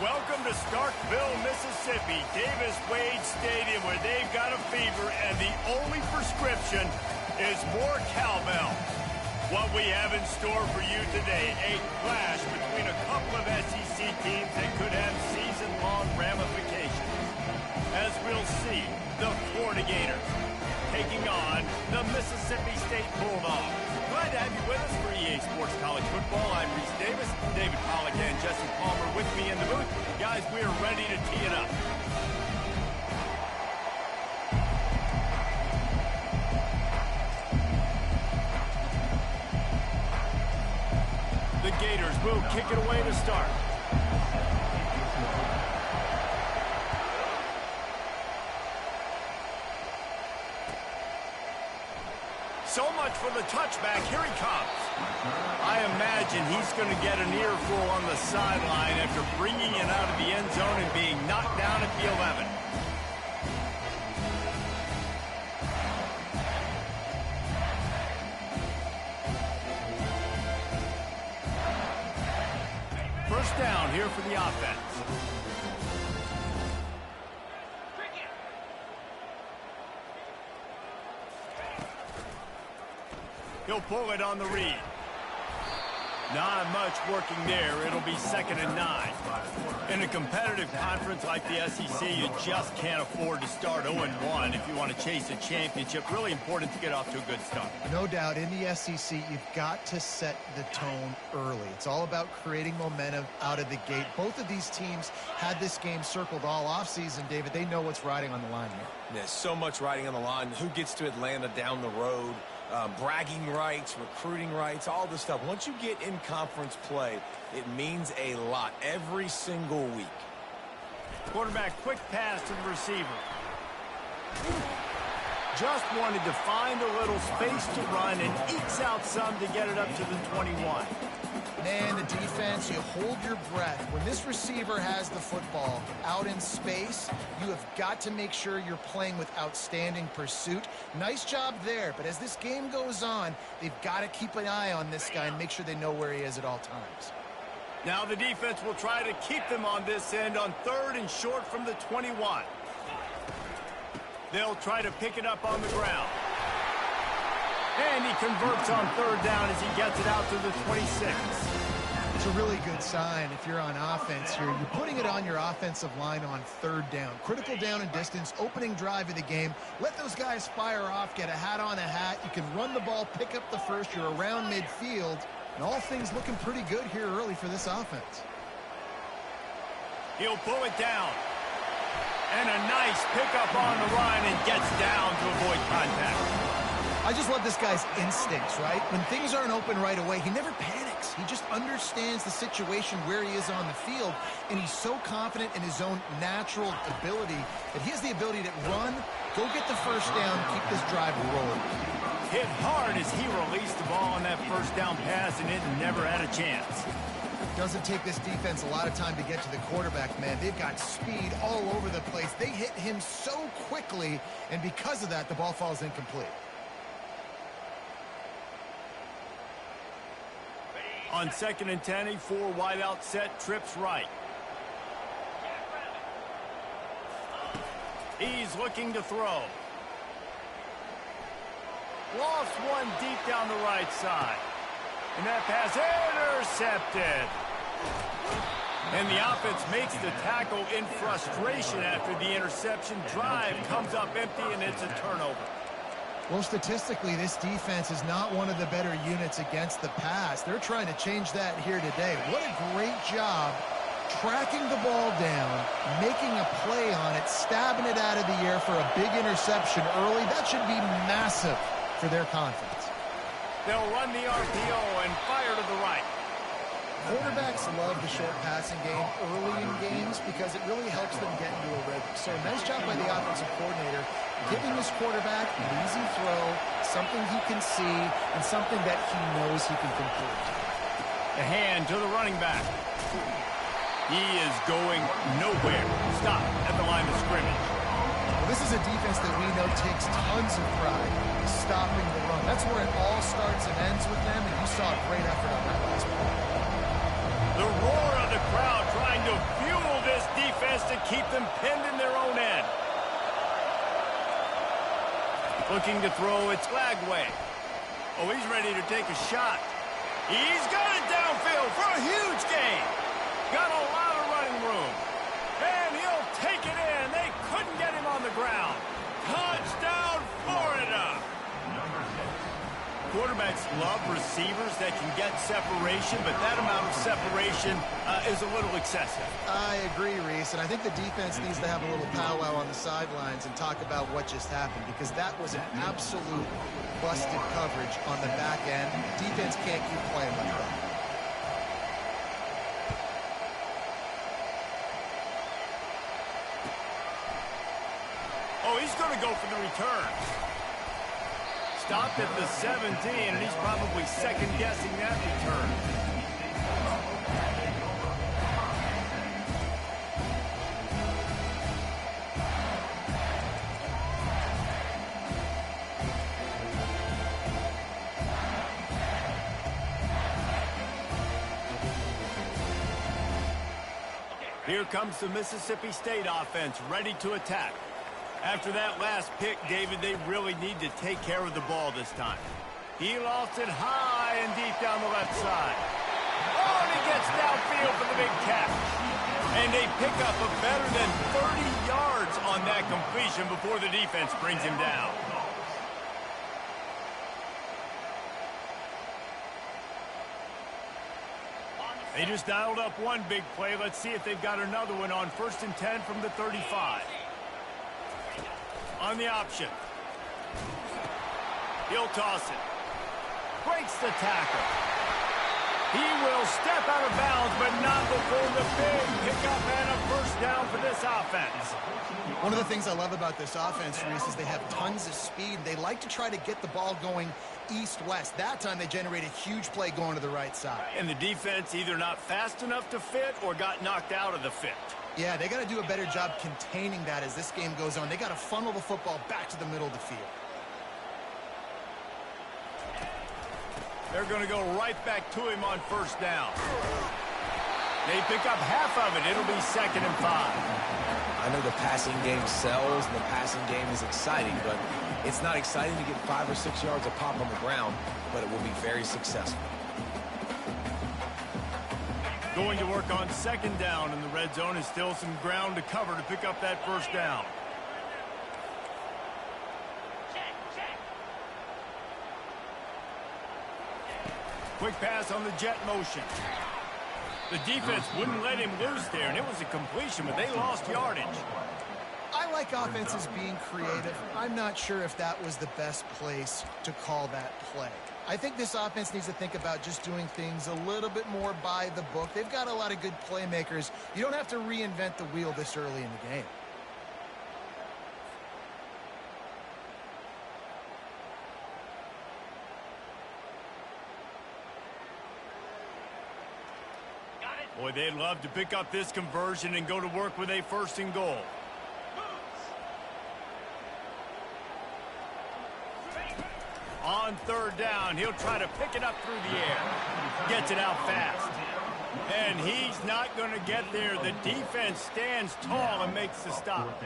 Welcome to Starkville, Mississippi, Davis-Wade Stadium, where they've got a fever, and the only prescription is more cowbell. What we have in store for you today, a clash between a couple of SEC teams that could have season-long ramifications. As we'll see, the Florida Gators taking on the Mississippi State Bulldogs. Glad to have you with us for EA Sports College Football. I'm Reese Davis, David Pollack and Jesse Palmer with me in the booth. Guys, we are ready to tee it up. The Gators will kick it away to start. So much for the touchback. Here he comes. I imagine he's going to get an earful on the sideline after bringing it out of the end zone and being knocked down at the 11. First down here for the offense. He'll pull it on the read. Not much working there. It'll be 2nd and 9. In a competitive conference like the SEC, you just can't afford to start 0-1 if you want to chase a championship. Really important to get off to a good start. No doubt, in the SEC, you've got to set the tone early. It's all about creating momentum out of the gate. Both of these teams had this game circled all offseason, David. They know what's riding on the line here. There's so much riding on the line. Who gets to Atlanta down the road? Bragging rights, recruiting rights, all this stuff. Once you get in conference play, it means a lot every single week. Quarterback, quick pass to the receiver. Just wanted to find a little space to run and ekes out some to get it up to the 21. Man, the defense, you hold your breath. When this receiver has the football out in space, you have got to make sure you're playing with outstanding pursuit. Nice job there, but as this game goes on, they've got to keep an eye on this guy and make sure they know where he is at all times. Now the defense will try to keep them on this end on 3rd and short from the 21. They'll try to pick it up on the ground. And he converts on 3rd down as he gets it out to the 26. It's a really good sign if you're on offense here. You're putting it on your offensive line on 3rd down. Critical down and distance, opening drive of the game. Let those guys fire off, get a hat on a hat. You can run the ball, pick up the first. You're around midfield. And all things looking pretty good here early for this offense. He'll pull it down. And a nice pickup on the run and gets down to avoid contact. I just love this guy's instincts, right? When things aren't open right away, he never panics. He just understands the situation where he is on the field, and he's so confident in his own natural ability that he has the ability to run, go get the first down, keep this drive rolling. Hit hard as he released the ball on that first down pass, and it never had a chance. Doesn't take this defense a lot of time to get to the quarterback, man. They've got speed all over the place. They hit him so quickly, and because of that, the ball falls incomplete. On 2nd and 10, a 4 wide out set, trips right. He's looking to throw. Lost one deep down the right side. And that pass intercepted. And the offense makes the tackle in frustration after the interception. Drive comes up empty, and it's a turnover. Well, statistically, this defense is not one of the better units against the pass. They're trying to change that here today. What a great job tracking the ball down, making a play on it, stabbing it out of the air for a big interception early. That should be massive for their confidence. They'll run the RPO and fire to the right. Quarterbacks love the short passing game early in games because it really helps them get into a rhythm. So nice job by the offensive coordinator, giving his quarterback an easy throw, something he can see, and something that he knows he can complete. The hand to the running back. He is going nowhere. Stop at the line of scrimmage. Well, this is a defense that we know takes tons of pride in stopping the run. That's where it all starts and ends with them, and you saw a great effort on that last play. The roar of the crowd trying to fuel to keep them pinned in their own end. Looking to throw, it's Lagway. Oh, he's ready to take a shot. He's got it downfield for a huge gain. Got a lot of running room. And he'll take it in. They couldn't get him on the ground. Touchdown, Florida. Quarterbacks love receivers that can get separation, but that amount of separation is a little excessive. I agree, Reese, and I think the defense needs to have a little powwow on the sidelines and talk about what just happened, because that was an absolute busted coverage on the back end. Defense can't keep playing like that. Oh, he's going to go for the return. Stopped at the 17, and he's probably second-guessing that return. Here comes the Mississippi State offense, ready to attack. After that last pick, David, they really need to take care of the ball this time. He lost it high and deep down the left side. Oh, and he gets downfield for the big catch. And they pick up a better than 30 yards on that completion before the defense brings him down. They just dialed up one big play. Let's see if they've got another one on 1st and 10 from the 35. On the option. He'll toss it. Breaks the tackle. He will step out of bounds, but not before the big pickup and a first down for this offense. One of the things I love about this offense, Reese, is they have tons of speed. They like to try to get the ball going east-west. That time they generated a huge play going to the right side. And the defense either not fast enough to fit or got knocked out of the fit. Yeah, they got to do a better job containing that as this game goes on. They got to funnel the football back to the middle of the field. They're going to go right back to him on 1st down. They pick up half of it. It'll be 2nd and 5. I know the passing game sells and the passing game is exciting, but it's not exciting to get 5 or 6 yards a pop on the ground, but it will be very successful. Going to work on 2nd down, and the red zone is still some ground to cover to pick up that 1st down. Quick pass on the jet motion. The defense wouldn't let him loose there, and it was a completion, but they lost yardage. I like offenses being creative. I'm not sure if that was the best place to call that play. I think this offense needs to think about just doing things a little bit more by the book. They've got a lot of good playmakers. You don't have to reinvent the wheel this early in the game. Boy, they'd love to pick up this conversion and go to work with a 1st and goal. On 3rd down, he'll try to pick it up through the air. Gets it out fast. And he's not going to get there. The defense stands tall and makes the stop.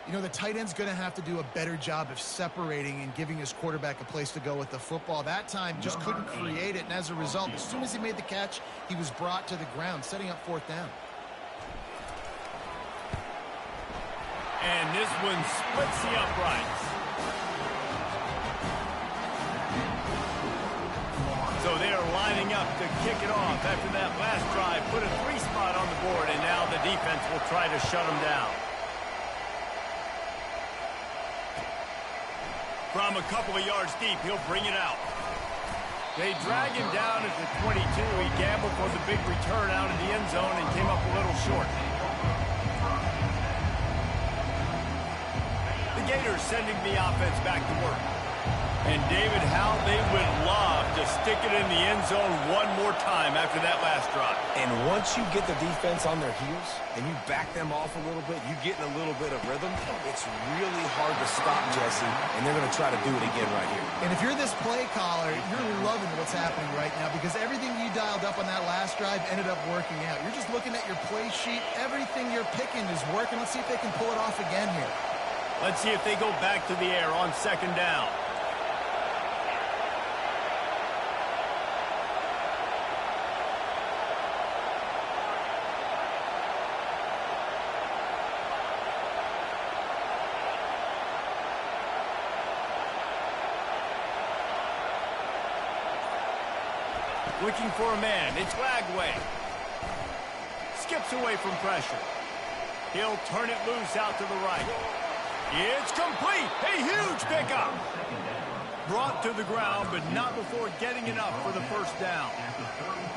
You know, the tight end's going to have to do a better job of separating and giving his quarterback a place to go with the football. That time just couldn't create it, and as a result, as soon as he made the catch, he was brought to the ground, setting up 4th down. And this one splits the uprights. So they're lining up to kick it off after that last drive. Put a 3 spot on the board, and now the defense will try to shut them down. From a couple of yards deep, he'll bring it out. They drag him down at the 22. He gambled for the big return out of the end zone and came up a little short. The Gators sending the offense back to work. And David, how they would love to stick it in the end zone one more time after that last drive. And once you get the defense on their heels and you back them off a little bit, you get in a little bit of rhythm, it's really hard to stop, Jesse, and they're going to try to do it again right here. And if you're this play caller, you're loving what's happening right now because everything you dialed up on that last drive ended up working out. You're just looking at your play sheet. Everything you're picking is working. Let's see if they can pull it off again here. Let's see if they go back to the air on second down. Looking for a man. It's Lagway. Skips away from pressure. He'll turn it loose out to the right. It's complete. A huge pickup. Brought to the ground, but not before getting it up for the first down.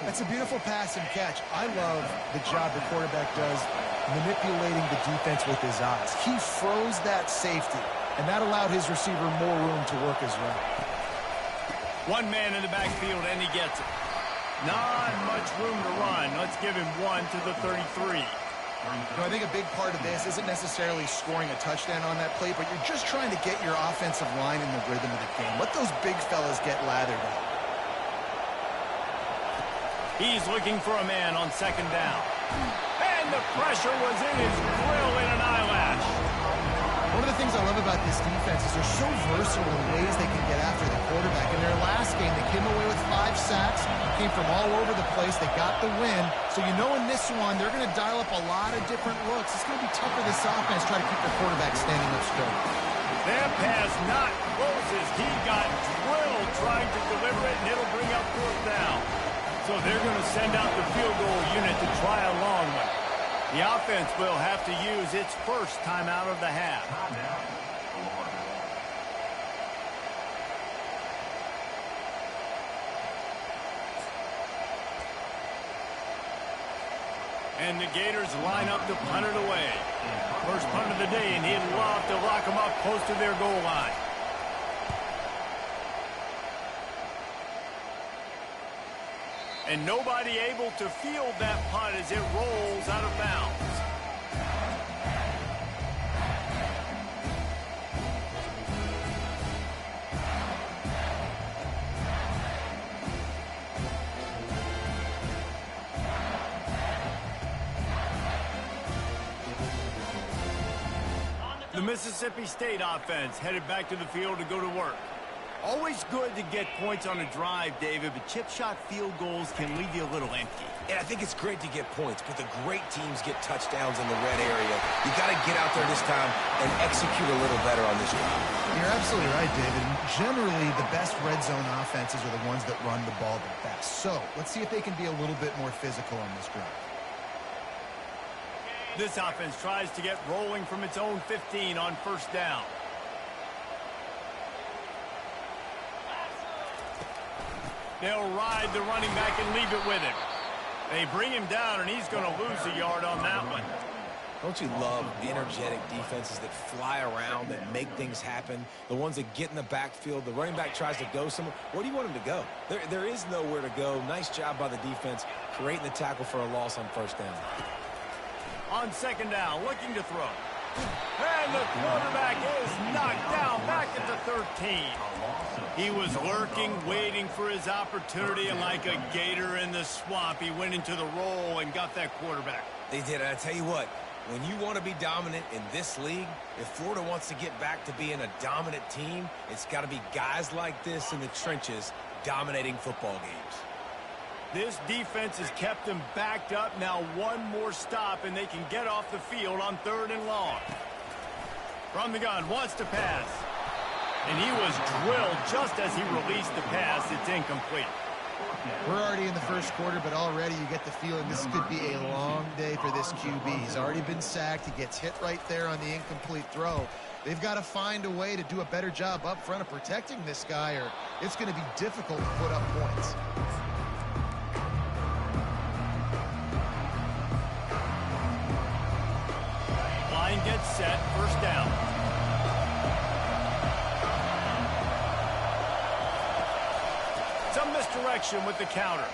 That's a beautiful pass and catch. I love the job the quarterback does manipulating the defense with his eyes. He froze that safety, and that allowed his receiver more room to work his route. One man in the backfield, and he gets it. Not much room to run. Let's give him one to the 33. I think a big part of this isn't necessarily scoring a touchdown on that play, but you're just trying to get your offensive line in the rhythm of the game. Let those big fellas get lathered up. He's looking for a man on second down. And the pressure was in his grill in an eyelash. One of the things I love about this defense is they're so versatile in ways they can get after the quarterback. In their last game, they came away with 5 sacks, came from all over the place. They got the win. So you know in this one, they're going to dial up a lot of different looks. It's going to be tough for this offense trying to keep their quarterback standing up straight. That pass not close as he got drilled trying to deliver it, and it'll bring up fourth down. So they're going to send out the field goal unit to try a long one. The offense will have to use its first timeout of the half. And the Gators line up to punt it away. First punt of the day, and he'd love to lock them up close to their goal line. And nobody able to field that punt as it rolls out of bounds. The Mississippi State offense headed back to the field to go to work. Always good to get points on a drive, David, but chip shot field goals can leave you a little empty. And I think it's great to get points, but the great teams get touchdowns in the red area. You got to get out there this time and execute a little better on this drive. You're absolutely right, David. Generally, the best red zone offenses are the ones that run the ball the best. So let's see if they can be a little bit more physical on this drive. This offense tries to get rolling from its own 15 on first down. They'll ride the running back and leave it with him. They bring him down, and he's going to lose a yard on that one. Don't you love energetic defenses that fly around, that make things happen? The ones that get in the backfield, the running back tries to go somewhere. Where do you want him to go? There is nowhere to go. Nice job by the defense, creating the tackle for a loss on first down. On second down, looking to throw. And the quarterback is knocked down back at the 13. He was lurking, waiting for his opportunity, and like a gator in the swamp, he went into the roll and got that quarterback. They did, and I tell you what, when you want to be dominant in this league, if Florida wants to get back to being a dominant team, it's got to be guys like this in the trenches dominating football games. This defense has kept them backed up. Now one more stop, and they can get off the field on 3rd and long. From the gun, wants to pass. And he was drilled just as he released the pass. It's incomplete. We're already in the first quarter, but already you get the feeling this could be a long day for this QB. He's already been sacked. He gets hit right there on the incomplete throw. They've got to find a way to do a better job up front of protecting this guy, or it's going to be difficult to put up points. Line gets set, first down. some misdirection with the counter.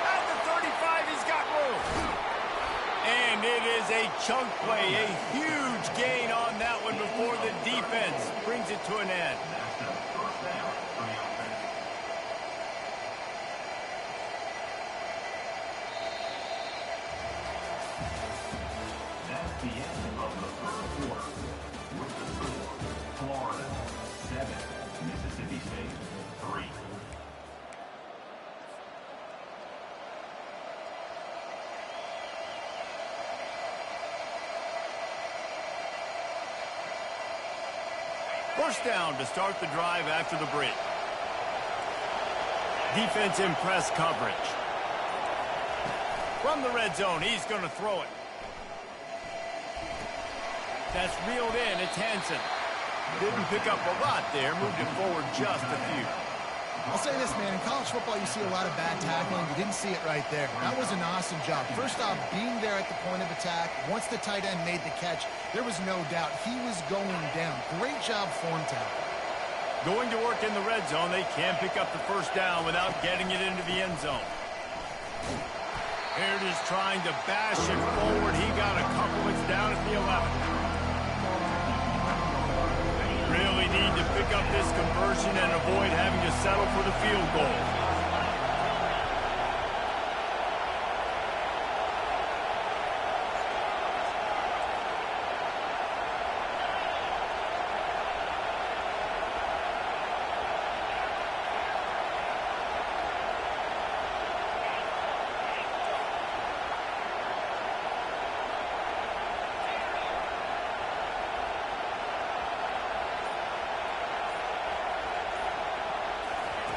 At the 35, he's got room. And it is a chunk play, a huge gain on that one before the defense brings it to an end. That's the end of the first quarter. With the score, Florida 7, Mississippi State 3. First down to start the drive after the break. Defense in press coverage. From the red zone, he's going to throw it. That's reeled in. It's Hansen. Didn't pick up a lot there. Moved it forward just a few. I'll say this, man. In college football, you see a lot of bad tackling. You didn't see it right there. That was an awesome job. First off, being there at the point of attack. Once the tight end made the catch, there was no doubt he was going down. Great job form tackle. Going to work in the red zone. They can't pick up the first down without getting it into the end zone. Here it is trying to bash it forward. He got a couple. It's down at the 11. Really need to pick up this conversion and avoid having to settle for the field goal.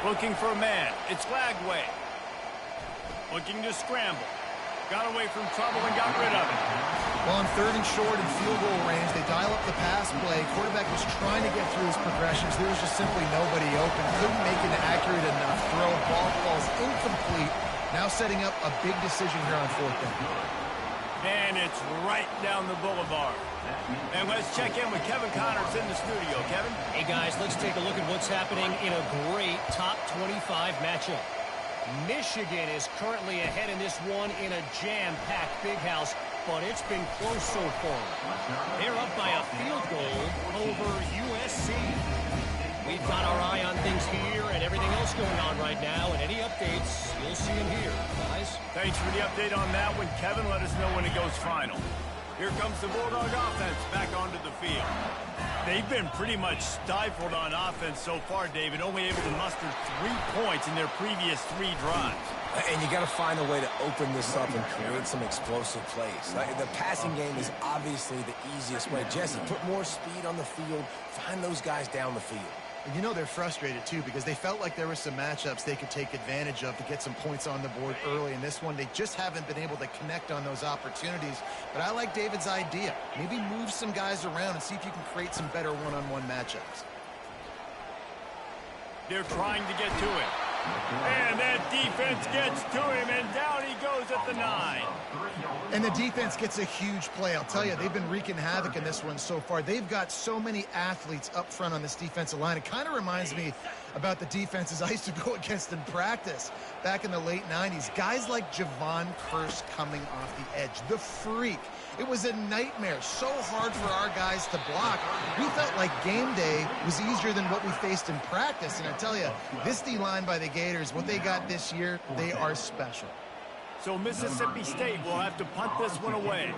Looking for a man. It's Lagway. Looking to scramble. Got away from trouble and got rid of it. Well, on 3rd and short and field goal range, they dial up the pass play. Quarterback was trying to get through his progressions. There was just simply nobody open. Couldn't make an accurate enough throw. Ball falls incomplete. Now setting up a big decision here on 4th down. And it's right down the boulevard. And let's check in with Kevin Connors in the studio. Kevin? Hey, guys, let's take a look at what's happening in a great top 25 matchup. Michigan is currently ahead in this one in a jam-packed big house, but it's been close so far. They're up by a field goal over USC. We've got our eye on things here and everything else going on right now, and any updates, you'll see them here, guys. Thanks for the update on that one, Kevin. Let us know when it goes final. Here comes the Bulldog offense back onto the field. They've been pretty much stifled on offense so far, David, only able to muster 3 points in their previous 3 drives. And you got to find a way to open this up and create some explosive plays. The passing game is obviously the easiest way. Jesse, put more speed on the field. Find those guys down the field. And you know they're frustrated, too, because they felt like there were some matchups they could take advantage of to get some points on the board early. In this one, they just haven't been able to connect on those opportunities. But I like David's idea. Maybe move some guys around and see if you can create some better one-on-one matchups. They're trying to get to him. And that defense gets to him, and down he goes at the 9. And the defense gets a huge play. I'll tell you, they've been wreaking havoc in this one so far. They've got so many athletes up front on this defensive line. It kind of reminds me about the defenses I used to go against in practice back in the late 90s. Guys like Javon Curse coming off the edge. The freak. It was a nightmare. So hard for our guys to block. We felt like game day was easier than what we faced in practice. And I tell you, this D-line by the Gators, what they got this year, they are special. So Mississippi State will have to punt this one away.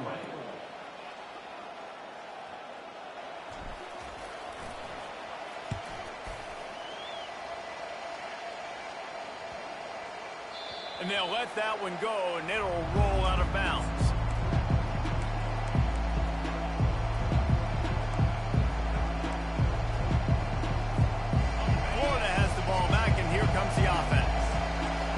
And they'll let that one go, and it'll roll out of bounds. Florida has the ball back, and here comes the offense.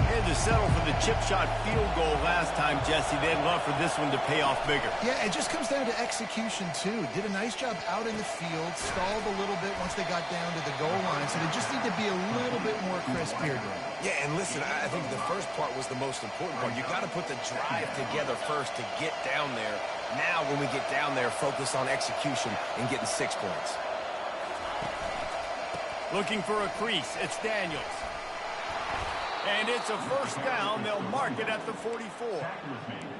They had to settle for the chip shot field goal last time, Jesse. They'd love for this one to pay off bigger. Yeah, it just comes down to execution, too. Did a nice job out in the field, stalled a little bit once they got down to the goal line, so they just need to be a little bit more crisp here. Yeah, and listen, I think the first part was the most important part. You got to put the drive together first to get down there. Now, when we get down there, focus on execution and getting 6 points. Looking for a crease. It's Daniels. And it's a first down. They'll mark it at the 44.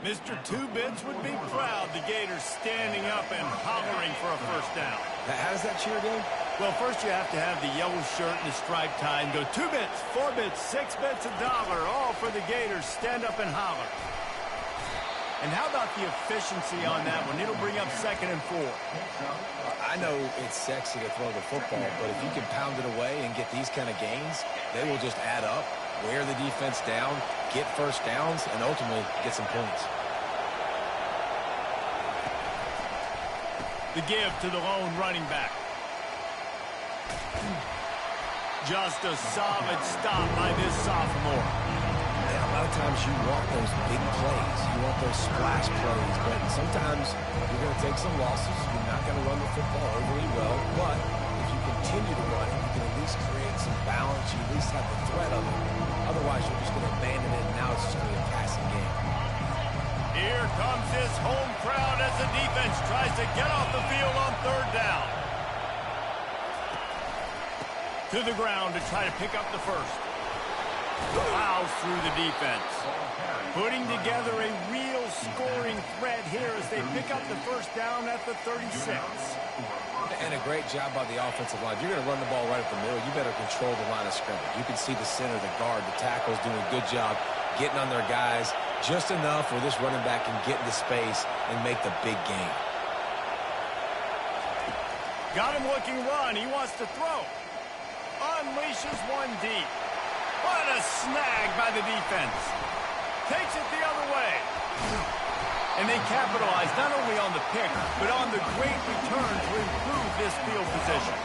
Mr. Two-Bits would be proud. The Gators standing up and hollering for a first down. How does that cheer go? Well, first you have to have the yellow shirt and the striped tie and go 2 bits, 4 bits, 6 bits, $1, all for the Gators. Stand up and holler. And how about the efficiency on that one? It'll bring up 2nd and 4. I know it's sexy to throw the football, but if you can pound it away and get these kind of gains, they will just add up, wear the defense down, get first downs, and ultimately get some points. The give to the lone running back. Just a solid stop by this sophomore. Yeah, a lot of times you want those big plays. You want those splash plays, but sometimes you're going to take some losses. You're not going to run the football overly well, but if you continue to run it, you can at least create some balance. You at least have the threat of it. Otherwise, you're just going to abandon it, and now it's just going to be a passing game. Here comes this home crowd as the defense tries to get off the field on 3rd down. To the ground to try to pick up the first. Plows through the defense. Putting together a real scoring threat here as they pick up the first down at the 36. And a great job by the offensive line. If you're going to run the ball right up the middle, you better control the line of scrimmage. You can see the center, the guard, the tackles doing a good job getting on their guys just enough where this running back can get into space and make the big game. Got him looking run. He wants to throw. Unleashes one deep. What a snag by the defense. Takes it the other way. And they capitalize not only on the pick, but on the great return to improve this field position.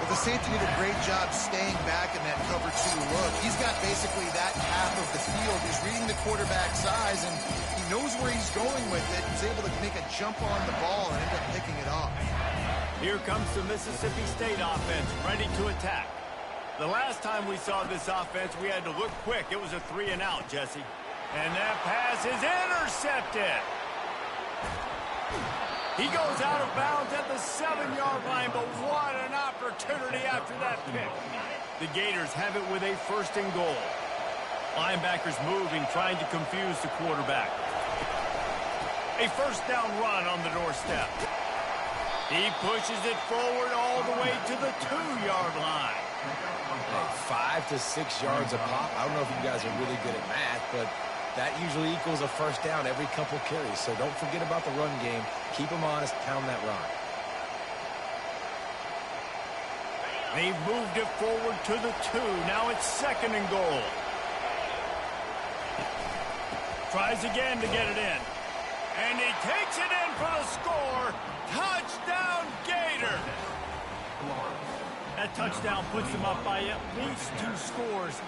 Well, the safety did a great job staying back in that cover 2 look. He's got basically that half of the field. He's reading the quarterback's eyes, and he knows where he's going with it. He's able to make a jump on the ball and end up picking it off. Here comes the Mississippi State offense, ready to attack. The last time we saw this offense, we had to look quick. It was a 3-and-out, Jesse. And that pass is intercepted. He goes out of bounds at the 7-yard line, but what an opportunity after that pick. The Gators have it with a 1st and goal. Linebackers moving, trying to confuse the quarterback. A first down run on the doorstep. He pushes it forward all the way to the 2-yard line. Hey, 5 to 6 yards a pop. I don't know if you guys are really good at math, but that usually equals a first down every couple carries. So don't forget about the run game. Keep them honest, pound that rock. They've moved it forward to the 2. Now it's 2nd and goal. Tries again to get it in. And he takes it in for the score. Touchdown, Gator! That touchdown puts them up by at least 2 scores.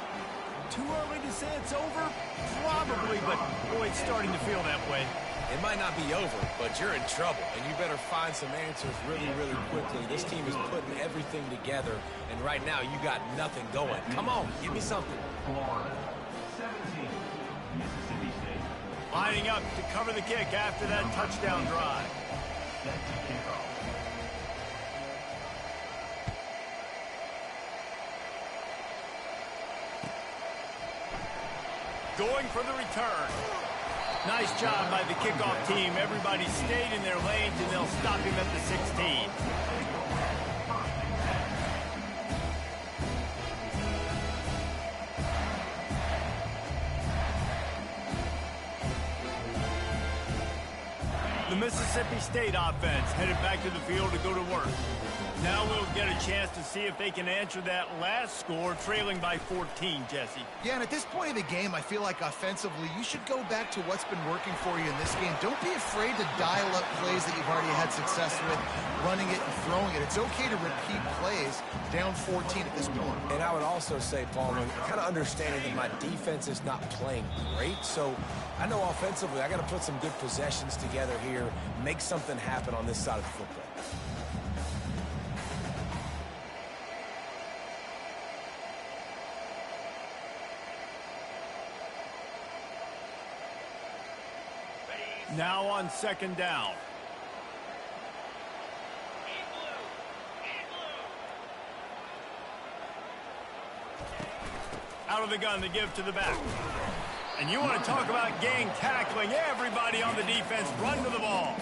Too early to say it's over? Probably, but boy, it's starting to feel that way. It might not be over, but you're in trouble, and you better find some answers really, really quickly. This team is putting everything together, and right now you got nothing going. Come on, give me something. Florida 17, Mississippi State. Lining up to cover the kick after that touchdown drive. Set to kick off. Going for the return. Nice job by the kickoff team. Everybody stayed in their lanes, and they'll stop him at the 16. The Mississippi State offense headed back to the field to go to work. Now we'll get a chance to see if they can answer that last score, trailing by 14, Jesse. Yeah, and at this point of the game, I feel like offensively, you should go back to what's been working for you in this game. Don't be afraid to dial up plays that you've already had success with, running it and throwing it. It's okay to repeat plays down 14 at this point. And I would also say, Paul, kind of understanding that my defense is not playing great, so I know offensively I got to put some good possessions together here, make something happen on this side of the football. Now on 2nd down. Out of the gun to give to the back. And you want to talk about gang tackling. Everybody on the defense run to the ball.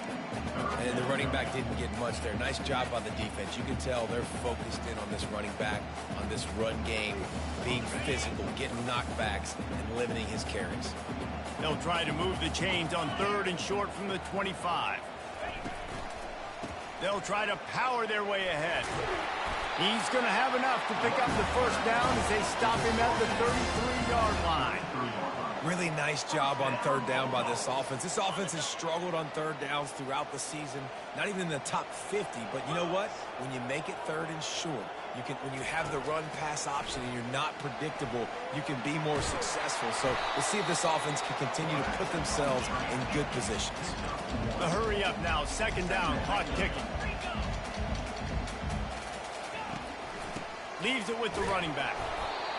And the running back didn't get much there. Nice job by the defense. You can tell they're focused in on this running back, on this run game, being physical, getting knockbacks, and limiting his carries. They'll try to move the chains on 3rd and short from the 25. They'll try to power their way ahead. He's going to have enough to pick up the first down as they stop him at the 33-yard line. Really nice job on 3rd down by this offense. This offense has struggled on 3rd downs throughout the season. Not even in the top 50, but you know what? When you make it 3rd and short, when you have the run-pass option and you're not predictable, you can be more successful. So let's see if this offense can continue to put themselves in good positions. The hurry up now, 2nd down, clock ticking. Leaves it with the running back.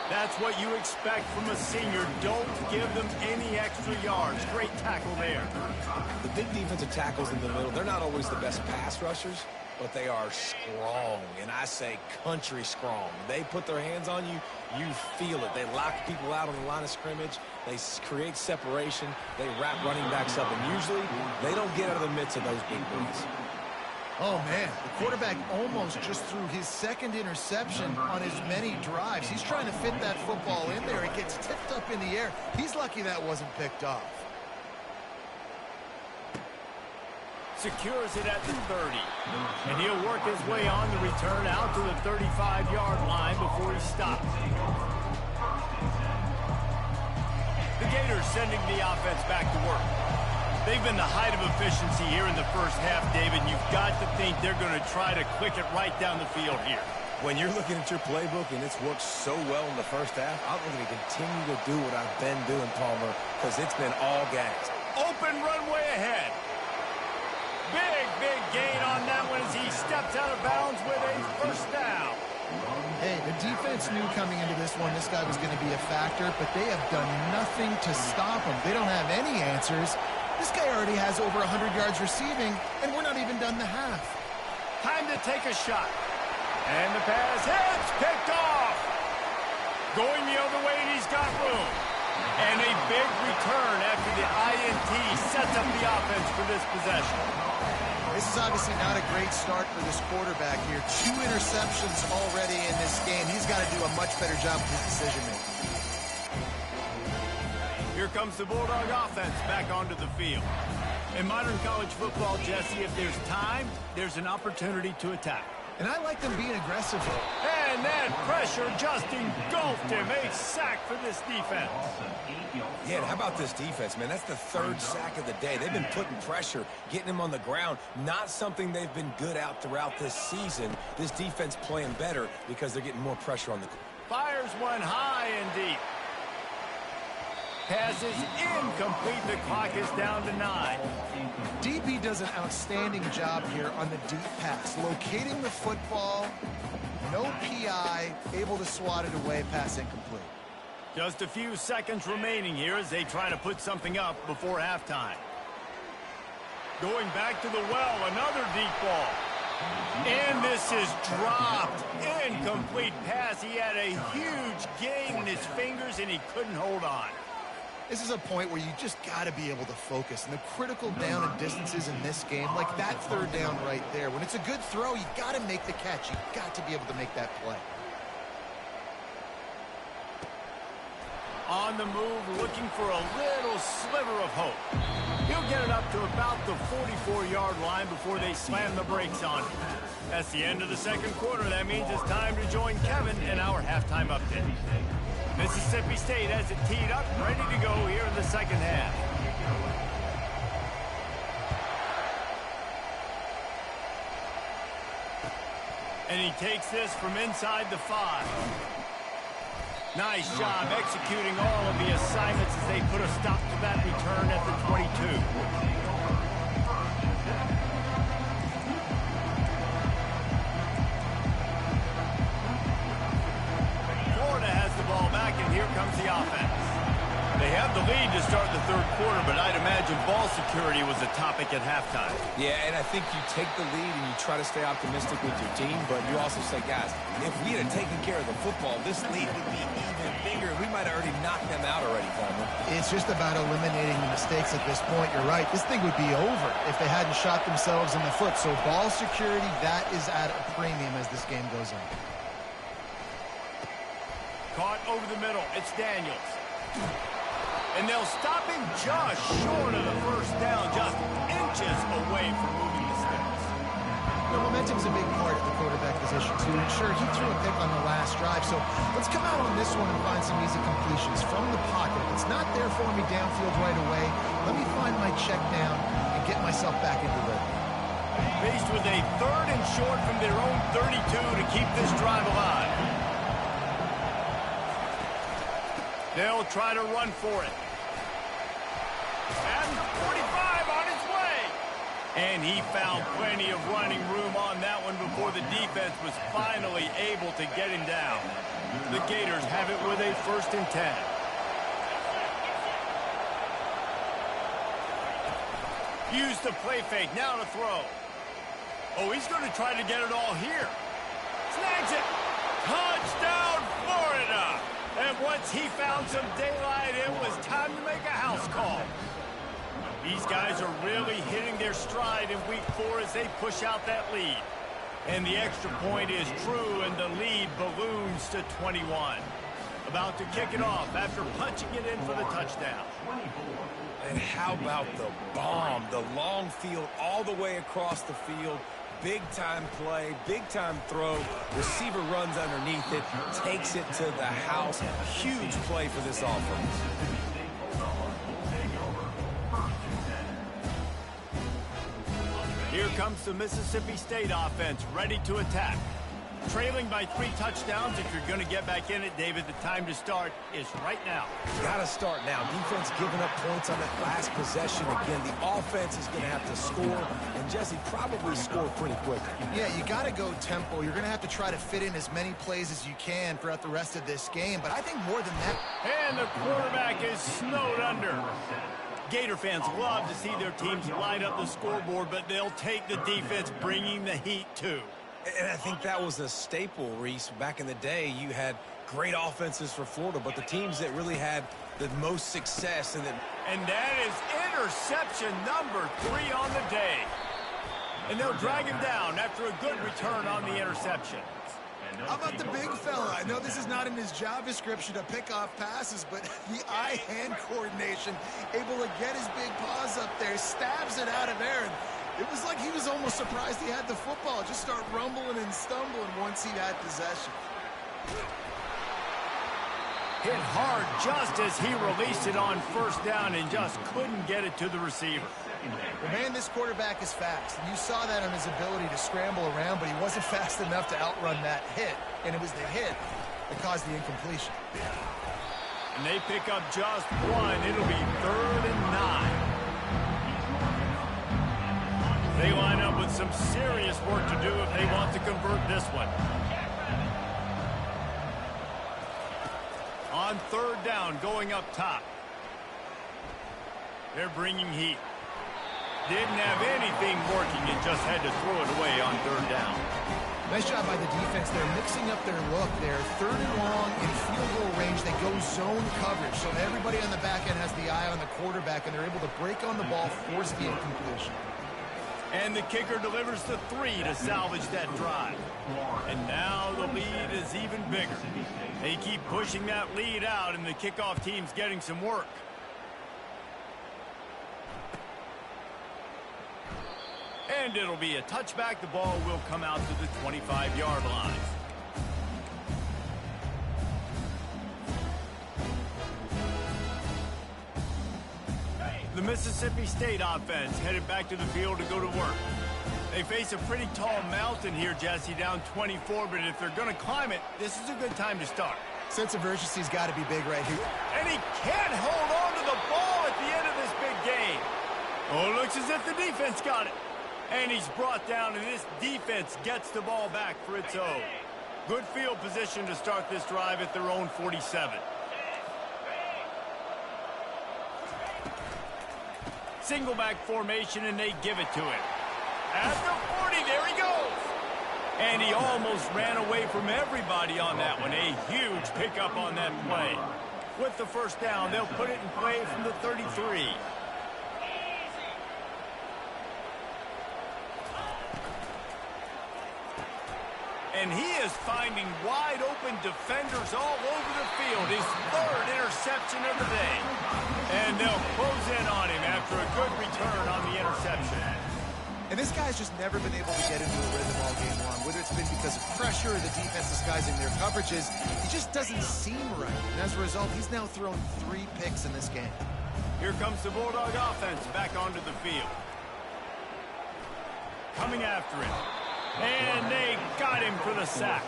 That's what you expect from a senior. Don't give them any extra yards. Great tackle there. The big defensive tackles in the middle, they're not always the best pass rushers, but they are strong, and I say country strong. They put their hands on you, you feel it. They lock people out on the line of scrimmage. They create separation. They wrap running backs up, and usually they don't get out of the midst of those big boys. Oh, man, the quarterback almost just threw his 2nd interception on as many drives. He's trying to fit that football in there. It gets tipped up in the air. He's lucky that wasn't picked off. Secures it at the 30. And he'll work his way on the return out to the 35-yard line before he stops. The Gators sending the offense back to work. They've been the height of efficiency here in the first half, David. You've got to think they're going to try to quick it right down the field here. When you're looking at your playbook and it's worked so well in the first half, I'm going to continue to do what I've been doing, Palmer, because it's been all gas. Open runway ahead. Big gain on that one as he steps out of bounds with a first down. Hey, the defense knew coming into this one this guy was going to be a factor, but they have done nothing to stop him. They don't have any answers. This guy already has over 100 yards receiving, and we're not even done the half. Time to take a shot. And the pass hits, picked off. Going the other way, and he's got room. And a big return after the INT sets up the offense for this possession. This is obviously not a great start for this quarterback here. 2 interceptions already in this game. He's got to do a much better job with his decision-making. Here comes the Bulldog offense back onto the field. In modern college football, Jesse, if there's time, there's an opportunity to attack. And I like them being aggressive. And that pressure just engulfed him. A sack for this defense. Yeah, and how about this defense, man? That's the 3rd sack of the day. They've been putting pressure, getting him on the ground. Not something they've been good at throughout this season. This defense playing better because they're getting more pressure on the... Fires one high and deep. Pass is incomplete. The clock is down to 9. DB does an outstanding job here on the deep pass. Locating the football, no PI, able to swat it away, pass incomplete. Just a few seconds remaining here as they try to put something up before halftime. Going back to the well, another deep ball. And this is dropped. Incomplete pass. He had a huge gain in his fingers, and he couldn't hold on. This is a point where you just got to be able to focus. And the critical down and distances in this game, like that 3rd down right there, when it's a good throw, you got to make the catch. You got to be able to make that play. On the move, looking for a little sliver of hope. He'll get it up to about the 44-yard line before they slam the brakes on him. That's the end of the 2nd quarter. That means it's time to join Kevin in our halftime update. Mississippi State has it teed up, ready to go here in the 2nd half. And he takes this from inside the 5. Nice job executing all of the assignments as they put a stop to that return at the 22. Florida has the ball back, and here comes the offense. They have the lead to start the 3rd quarter, but I'd imagine imagine ball security was a topic at halftime. Yeah, and I think you take the lead and you try to stay optimistic with your team, but you also say, guys, if we had taken care of the football, this lead would be even bigger. We might have already knocked them out already, Coleman. It's just about eliminating the mistakes at this point. You're right. This thing would be over if they hadn't shot themselves in the foot. So ball security, that is at a premium as this game goes on. Caught over the middle. It's Daniels. And they'll stop him just short of the first down, just inches away from moving the sticks. The momentum's a big part of the quarterback position, too. And sure, he threw a pick on the last drive, so let's come out on this one and find some easy completions from the pocket. If it's not there for me downfield right away, let me find my check down and get myself back into rhythm. Faced with a 3rd and short from their own 32 to keep this drive alive. They'll try to run for it. And the 45 on its way. And he found plenty of running room on that one before the defense was finally able to get him down. The Gators have it with a 1st and 10. Use the play fake, now to throw. Oh, he's going to try to get it all here. Snags it. Touchdown, Florida. And once he found some daylight, it was time to make a house call. These guys are really hitting their stride in week 4 as they push out that lead. And the extra point is true, and the lead balloons to 21. About to kick it off after punching it in for the touchdown. And how about the bomb? The long field all the way across the field. Big-time play, big-time throw. Receiver runs underneath it, takes it to the house. Huge play for this offense. Here comes the Mississippi State offense, ready to attack. Trailing by 3 touchdowns. If you're going to get back in it, David, the time to start is right now. Got to start now. Defense giving up points on that last possession. Again, the offense is going to have to score, and Jesse probably score pretty quickly. Yeah, you got to go tempo. You're going to have to try to fit in as many plays as you can throughout the rest of this game, but I think more than that. And the quarterback is snowed under. Gator fans love to see their teams light up the scoreboard, but they'll take the defense bringing the heat too. And I think that was a staple, Reese. Back in the day, you had great offenses for Florida, but the teams that really had the most success and that is interception number 3 on the day. And they'll drag him down after a good return on the interception. How about the big fella? I know this is not in his job description to pick off passes, but the eye-hand coordination, able to get his big paws up there, stabs it out of there. It was like he was almost surprised he had the football. Just start rumbling and stumbling once he had possession. Hit hard just as he released it on 1st down and just couldn't get it to the receiver. Well, man, this quarterback is fast. You saw that on his ability to scramble around, but he wasn't fast enough to outrun that hit. And it was the hit that caused the incompletion. And they pick up just 1. It'll be 3rd and 9. They line up with some serious work to do if they want to convert this one. On 3rd down, going up top. They're bringing heat. Didn't have anything working and just had to throw it away on 3rd down. Nice job by the defense. They're mixing up their look. They're 3rd and long in field goal range. They go zone coverage. So everybody on the back end has the eye on the quarterback, and they're able to break on the ball, force the incompletion. And the kicker delivers the 3 to salvage that drive. And now the lead is even bigger. They keep pushing that lead out, and the kickoff team's getting some work. And it'll be a touchback. The ball will come out to the 25-yard line. The Mississippi State offense headed back to the field to go to work. They face a pretty tall mountain here, Jesse, down 24, but if they're going to climb it, this is a good time to start. Sense of urgency's got to be big right here. And he can't hold on to the ball at the end of this big game. Oh, it looks as if the defense got it. And he's brought down, and this defense gets the ball back for its own. Good field position to start this drive at their own 47. Single back formation, and they give it to him. At the 40, there he goes. And he almost ran away from everybody on that one. A huge pickup on that play. With the first down, they'll put it in play from the 33. And he is finding wide open defenders all over the field. His third interception of the day. And they'll close in on him after a good return on the interception. And this guy's just never been able to get into a rhythm all game long, whether it's been because of pressure or the defense disguising their coverages. He just doesn't seem right. And as a result, he's now thrown 3 picks in this game. Here comes the Bulldog offense back onto the field. Coming after him. And they got him for the sack.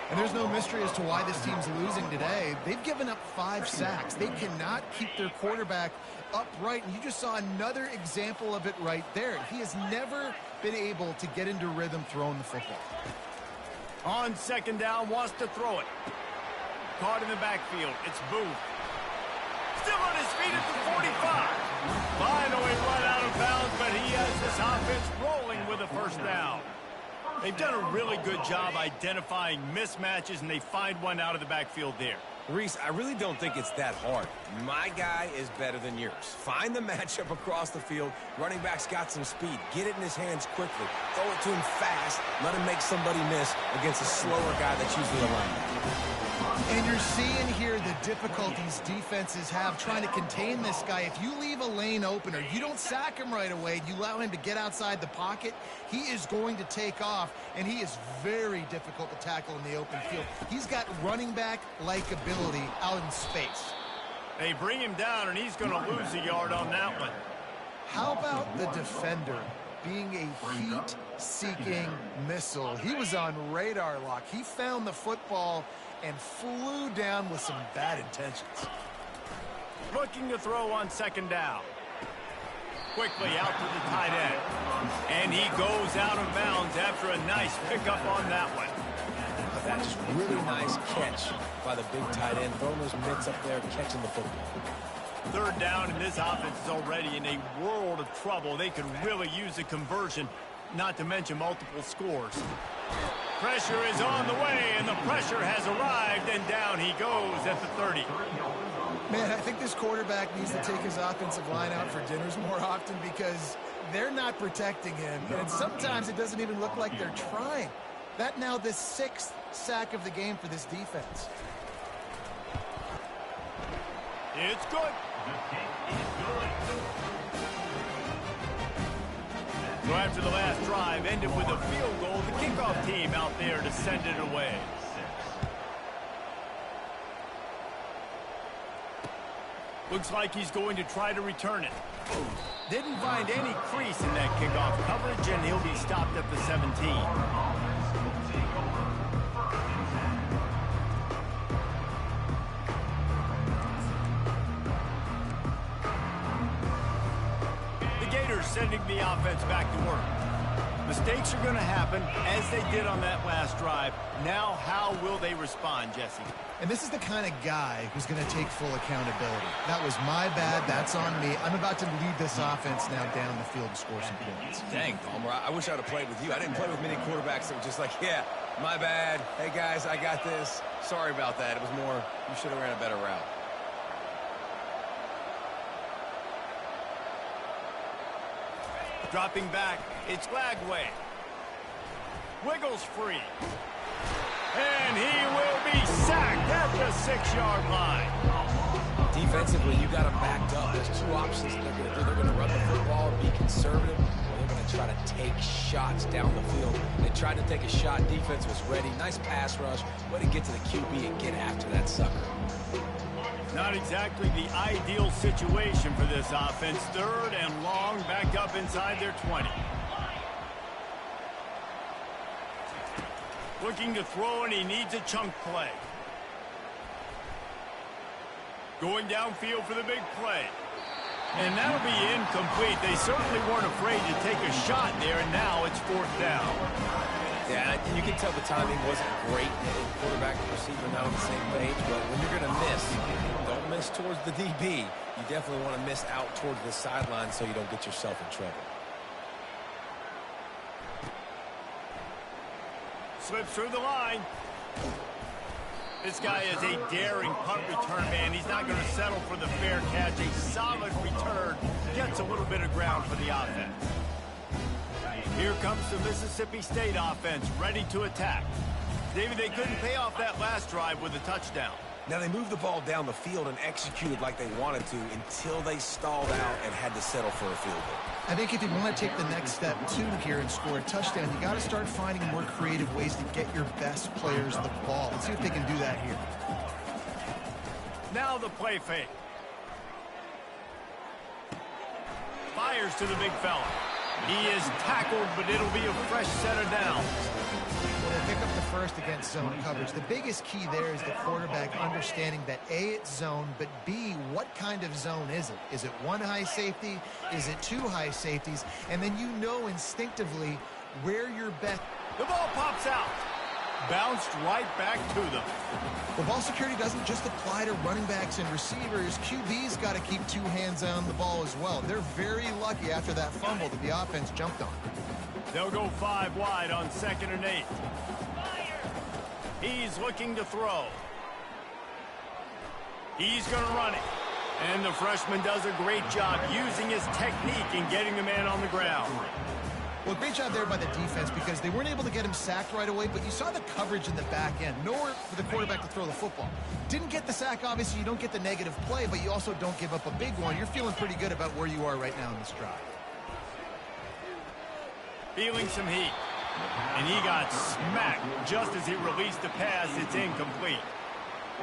And there's no mystery as to why this team's losing today. They've given up 5 sacks. They cannot keep their quarterback upright. And you just saw another example of it right there. He has never been able to get into rhythm throwing the football. On second down, wants to throw it. Caught in the backfield. It's Booth. Still on his feet at the 45. Finally run out of bounds, but he has this offense rolling with a first down. They've done a really good job identifying mismatches, and they find one out of the backfield there. Reese, I really don't think it's that hard. My guy is better than yours. Find the matchup across the field. Running back's got some speed. Get it in his hands quickly. Throw it to him fast. Let him make somebody miss against a slower guy that's usually a linebacker. And you're seeing here the difficulties defenses have trying to contain this guy. If you leave a lane open or you don't sack him right away, you allow him to get outside the pocket, he is going to take off, and he is very difficult to tackle in the open field. He's got running back-like ability out in space. They bring him down, and he's going to lose a yard on that one. How about the defender being a heat-seeking missile? He was on radar lock. He found the football and flew down with some bad intentions. Looking to throw on second down. Quickly out to the tight end. And he goes out of bounds after a nice pickup on that one. That's just really nice catch by the big tight end. Throwing those mitts up there, catching the football. Third down, and this offense is already in a world of trouble. They could really use a conversion, not to mention multiple scores. Pressure is on the way, and the pressure has arrived, and down he goes at the 30. Man, I think this quarterback needs to take his offensive line out for dinners more often because they're not protecting him, and sometimes it doesn't even look like they're trying. That now the 6th sack of the game for this defense. It's good. So after the last drive ended with a field goal, the kickoff team out there to send it away. Looks like he's going to try to return it. Didn't find any crease in that kickoff coverage, and he'll be stopped at the 17. Sending the offense back to work. Mistakes are going to happen, as they did on that last drive. Now, how will they respond, Jesse? And this is the kind of guy who's going to take full accountability. That was my bad. That's on me. I'm about to lead this offense now down the field and score some points. Dang, Palmer, I wish I would have played with you. I didn't play with many quarterbacks that were just like, yeah, my bad. Hey, guys, I got this. Sorry about that. It was more, you should have ran a better route. Dropping back, it's Lagway. Wiggles free. And he will be sacked at the 6-yard line. Defensively, you got them backed up. There's 2 options that they're going to do. They're going to run the football, be conservative, or they're going to try to take shots down the field. They tried to take a shot. Defense was ready. Nice pass rush. Way to get to the QB and get after that sucker. Not exactly the ideal situation for this offense. Third and long, back up inside their 20. Looking to throw, and he needs a chunk play. Going downfield for the big play. And that'll be incomplete. They certainly weren't afraid to take a shot there, and now it's 4th down. Yeah, and you can tell the timing wasn't great. Quarterback and receiver not on the same page, but when you're going to miss, don't miss towards the DB. You definitely want to miss out towards the sideline so you don't get yourself in trouble. Slips through the line. This guy is a daring punt return man. He's not going to settle for the fair catch. A solid return. Gets a little bit of ground for the offense. Here comes the Mississippi State offense, ready to attack. David, they couldn't pay off that last drive with a touchdown. Now, they moved the ball down the field and executed like they wanted to until they stalled out and had to settle for a field goal. I think if you want to take the next step, too, here and score a touchdown, you got to start finding more creative ways to get your best players the ball. Let's see if they can do that here. Now the play fake. Fires to the big fella. He is tackled, but it'll be a fresh set of downs. Well, they pick up the first against zone coverage. The biggest key there is the quarterback understanding that A, it's zone, but B, what kind of zone is it? Is it one high safety? Is it two high safeties? And then you know instinctively where your best... The ball pops out. Bounced right back to them. Well, ball security doesn't just apply to running backs and receivers. QB's got to keep two hands on the ball as well. They're very lucky after that fumble that the offense jumped on. They'll go 5 wide on 2nd and 8. He's looking to throw. He's going to run it. And the freshman does a great job using his technique and getting the man on the ground. Well, great job there by the defense because they weren't able to get him sacked right away, but you saw the coverage in the back end. Nowhere for the quarterback to throw the football. Didn't get the sack, obviously. You don't get the negative play, but you also don't give up a big one. You're feeling pretty good about where you are right now in this drive. Feeling some heat. And he got smacked just as he released the pass. It's incomplete.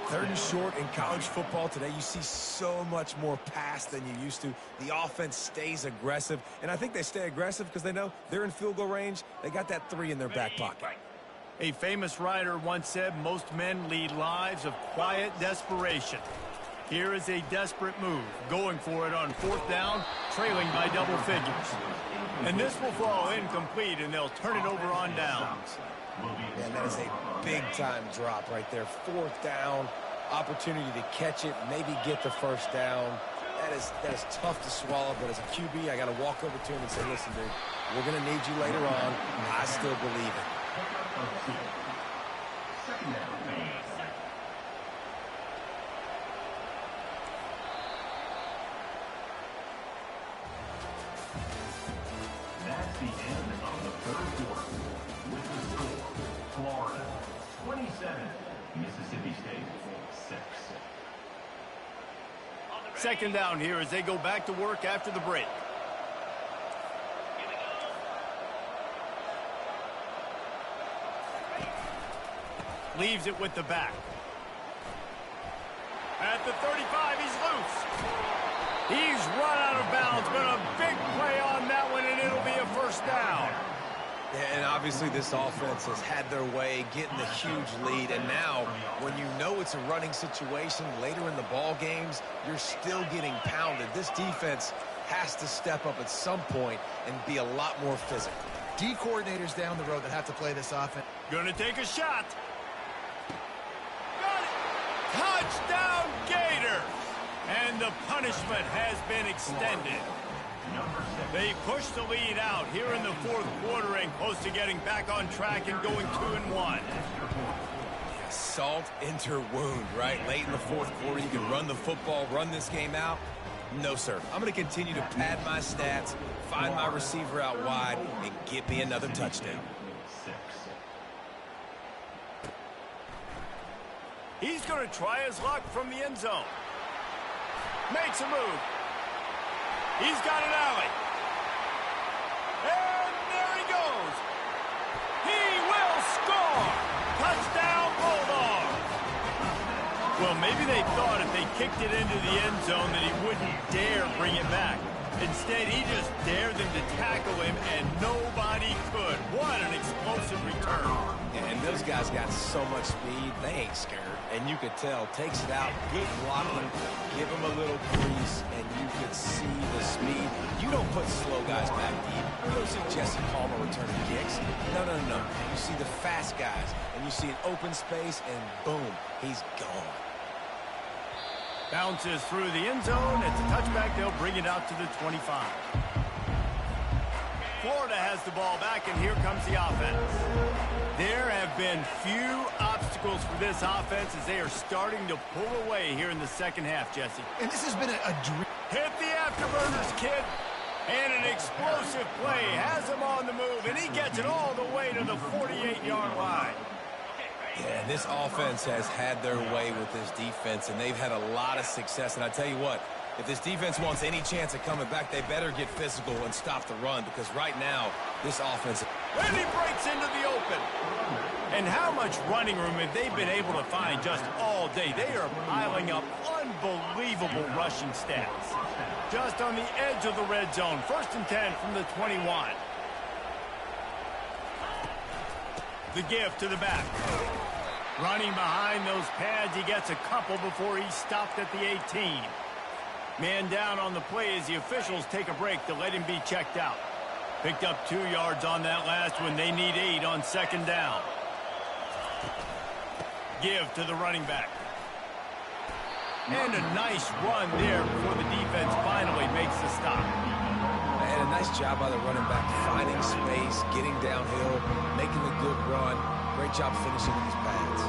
3rd and short in college football today. You see so much more pass than you used to. The offense stays aggressive, and I think they stay aggressive because they know they're in field goal range. They got that 3 in their back pocket. A famous writer once said, most men lead lives of quiet desperation. Here is a desperate move, going for it on 4th down, trailing by double figures. And this will fall incomplete, and they'll turn it over on downs. And that is a big-time drop right there. 4th down, opportunity to catch it, maybe get the 1st down. That is tough to swallow, but as a QB, I got to walk over to him and say, listen, dude, we're going to need you later on. I still believe it. That's the end of the 3rd quarter. With the score, Florida 27, Mississippi State 6. 2nd down here as they go back to work after the break. Leaves it with the back. At the 35, he's loose. He's run out of bounds, but a big play on that one, and it'll be a 1st down. And obviously this offense has had their way, getting the huge lead. And now, when you know it's a running situation later in the ball games, you're still getting pounded. This defense has to step up at some point and be a lot more physical. D coordinators down the road that have to play this offense. Gonna take a shot. Got it. Touchdown, Gator. And the punishment has been extended. They push the lead out here in the 4th quarter and close to getting back on track and going 2-1. Salt into wound, right? Late in the 4th quarter, you can run the football, run this game out. No, sir. I'm going to continue to pad my stats, find my receiver out wide, and get me another touchdown. He's going to try his luck from the end zone. Makes a move. He's got an alley. And there he goes. He will score. Touchdown, Bulldogs. Well, maybe they thought if they kicked it into the end zone that he wouldn't dare bring it back. Instead, he just dared them to tackle him, and nobody could. What an explosive return. And those guys got so much speed, they ain't scared. And you could tell, takes it out, good blocking, give them a little crease, and you could see the speed. You don't put slow guys back deep. You don't see Jesse Palmer returning kicks. No. You see the fast guys, and you see an open space, and boom, he's gone. Bounces through the end zone. It's a touchback. They'll bring it out to the 25. Florida has the ball back, and here comes the offense. There have been few obstacles for this offense as they are starting to pull away here in the second half, Jesse. And this has been a dream. Hit the afterburners, kid. And an explosive play has him on the move, and he gets it all the way to the 48-yard line. Yeah, this offense has had their way with this defense, and they've had a lot of success. And I tell you what, if this defense wants any chance of coming back, they better get physical and stop the run, because right now, this offense... And he breaks into the open. And how much running room have they been able to find just all day? They are piling up unbelievable rushing stats. Just on the edge of the red zone. 1st and 10 from the 21. The give to the back. Running behind those pads, he gets a couple before he's stopped at the 18. Man down on the play as the officials take a break to let him be checked out. Picked up 2 yards on that last one. They need 8 on 2nd down. Give to the running back. And a nice run there before the defense finally makes the stop. And a nice job by the running back, finding space, getting downhill, making a good run. Great job finishing in these pads.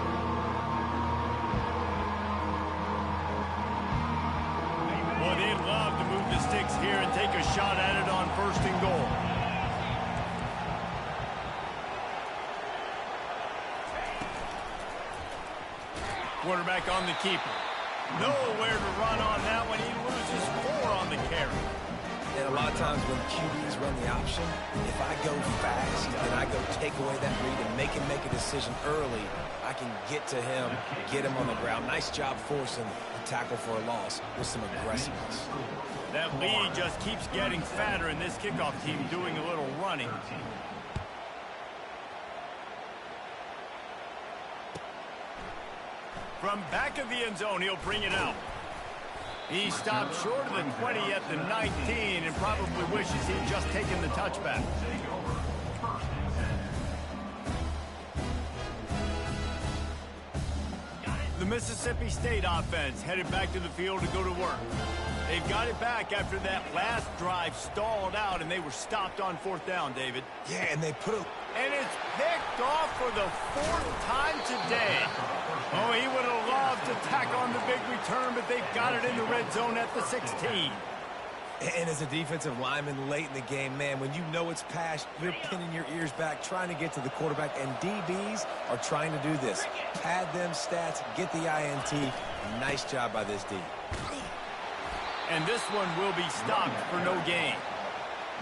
Well, they'd love to move the sticks here and take a shot at it on 1st and goal. Quarterback on the keeper. Nowhere to run on that one. He loses 4 on the carry. And a lot of times when QBs run the option, if I go fast and I go take away that read and make him make a decision early, I can get to him, get him on the ground. Nice job forcing a tackle for a loss with some aggressiveness. That lead just keeps getting fatter, and this kickoff team doing a little running. From back of the end zone, he'll bring it out. He stopped short of the 20 at the 19 and probably wishes he'd just taken the touchback. The Mississippi State offense headed back to the field to go to work. They've got it back after that last drive stalled out, and they were stopped on 4th down, David. Yeah, and they put a... And it's picked off for the 4th time today. Oh, he would have loved to tack on the big return, but they've got it in the red zone at the 16. And as a defensive lineman late in the game, man, when you know it's past, you're pinning your ears back, trying to get to the quarterback, and DBs are trying to do this. Pad them stats, get the INT. Nice job by this D. And this one will be stopped for no gain.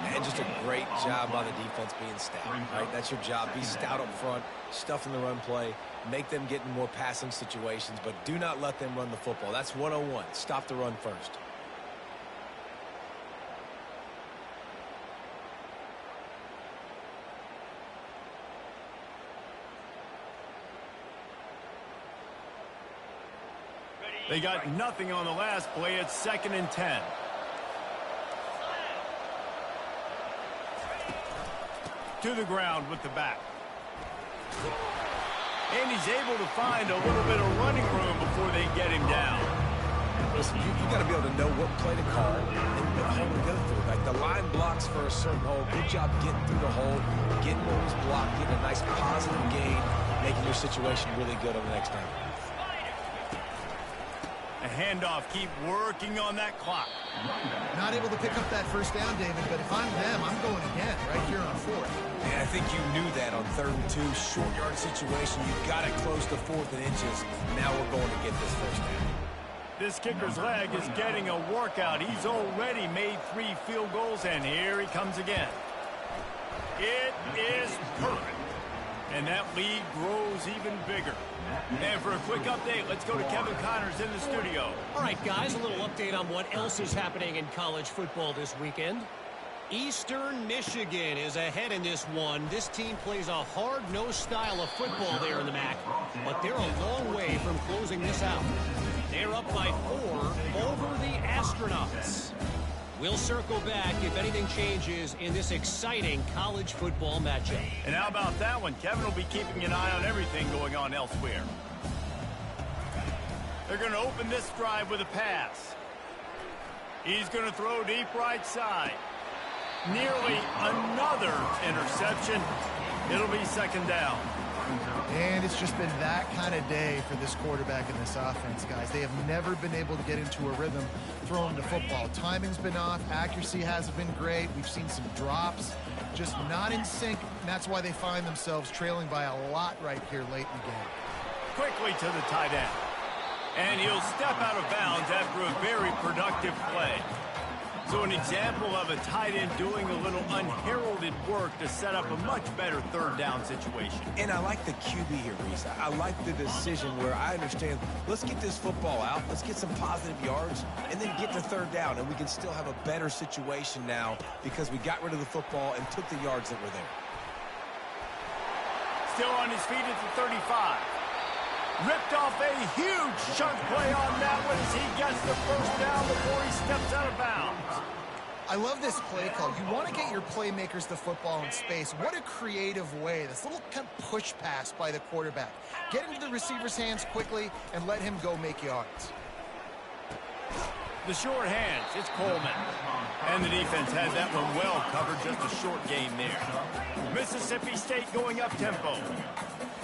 Man, just a great job by the defense being stout, right? That's your job. Be stout up front, stuff in the run play, make them get in more passing situations, but do not let them run the football. That's 101. Stop the run first. They got nothing on the last play. It's 2nd and 10. To the ground with the back. And he's able to find a little bit of running room before they get him down. Listen, you got to be able to know what play to call and what hole to go through. Like the line blocks for a certain hole. Good job getting through the hole, getting what was blocked, getting a nice positive gain, making your situation really good on the next time. A handoff, keep working on that clock. Not able to pick up that 1st down, David, but if I'm them, I'm going again right here on 4th. And I think you knew that on 3rd and 2, short yard situation. You got it close to 4th and inches. Now we're going to get this 1st down. This kicker's leg is getting a workout. He's already made 3 field goals, and here he comes again. It is perfect. And that lead grows even bigger. And for a quick update, let's go to Kevin Connors in the studio. All right, guys, a little update on what else is happening in college football this weekend. Eastern Michigan is ahead in this one. This team plays a hard-nosed style of football there in the MAC, but they're a long way from closing this out. They're up by 4 over the Astronauts. We'll circle back if anything changes in this exciting college football matchup. And how about that one? Kevin will be keeping an eye on everything going on elsewhere. They're going to open this drive with a pass. He's going to throw deep right side. Nearly another interception. It'll be second down. And it's just been that kind of day for this quarterback and this offense, guys. They have never been able to get into a rhythm throwing the football. Timing's been off. Accuracy hasn't been great. We've seen some drops. Just not in sync. And that's why they find themselves trailing by a lot right here late in the game. Quickly to the tight end. And he'll step out of bounds after a very productive play. So an example of a tight end doing a little unheralded work to set up a much better third down situation. And I like the QB here, Reese. I like the decision where I understand, let's get this football out, let's get some positive yards, and then get to third down, and we can still have a better situation now because we got rid of the football and took the yards that were there. Still on his feet at the 35. Ripped off a huge chunk play on that one as he gets the first down before he steps out of bounds. I love this play call. You want to get your playmakers the football in space. What a creative way. This little kind of push pass by the quarterback. Get into the receiver's hands quickly and let him go make yards. The short hands, it's Coleman. And the defense had that one well covered, just a short gain there. Mississippi State going up tempo.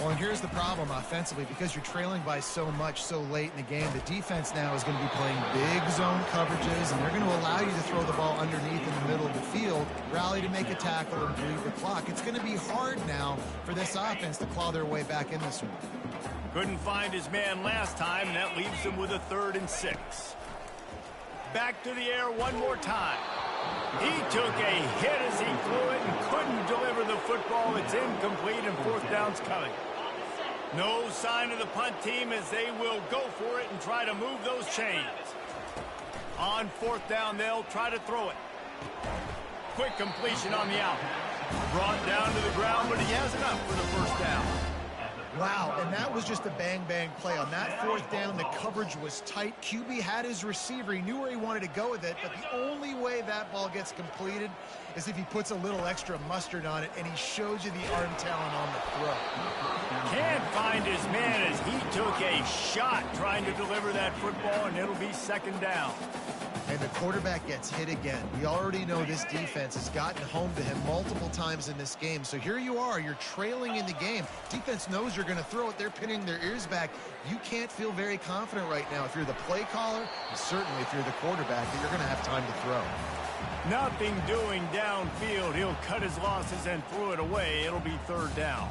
Well, and here's the problem offensively. Because you're trailing by so much so late in the game, the defense now is going to be playing big zone coverages, and they're going to allow you to throw the ball underneath in the middle of the field, rally to make a tackle, and bleed the clock. It's going to be hard now for this offense to claw their way back in this one. Couldn't find his man last time, and that leaves him with a 3rd and 6. Back to the air one more time. He took a hit as he threw it and couldn't deliver the football. It's incomplete, and 4th down's coming. No sign of the punt team as they will go for it and try to move those chains. On 4th down, they'll try to throw it. Quick completion on the out. Brought down to the ground, but he has enough for the 1st down. Wow, and that was just a bang-bang play. On that 4th down, the coverage was tight. QB had his receiver. He knew where he wanted to go with it, but the only way that ball gets completed is if he puts a little extra mustard on it, and he shows you the arm talent on the throw. Can't find his man as he took a shot trying to deliver that football, and it'll be 2nd down. And the quarterback gets hit again. We already know this defense has gotten home to him multiple times in this game. So here you are, you're trailing in the game. Defense knows you're going to throw it. They're pinning their ears back. You can't feel very confident right now if you're the play caller, and certainly if you're the quarterback, that you're going to have time to throw. Nothing doing downfield. He'll cut his losses and throw it away. It'll be 3rd down.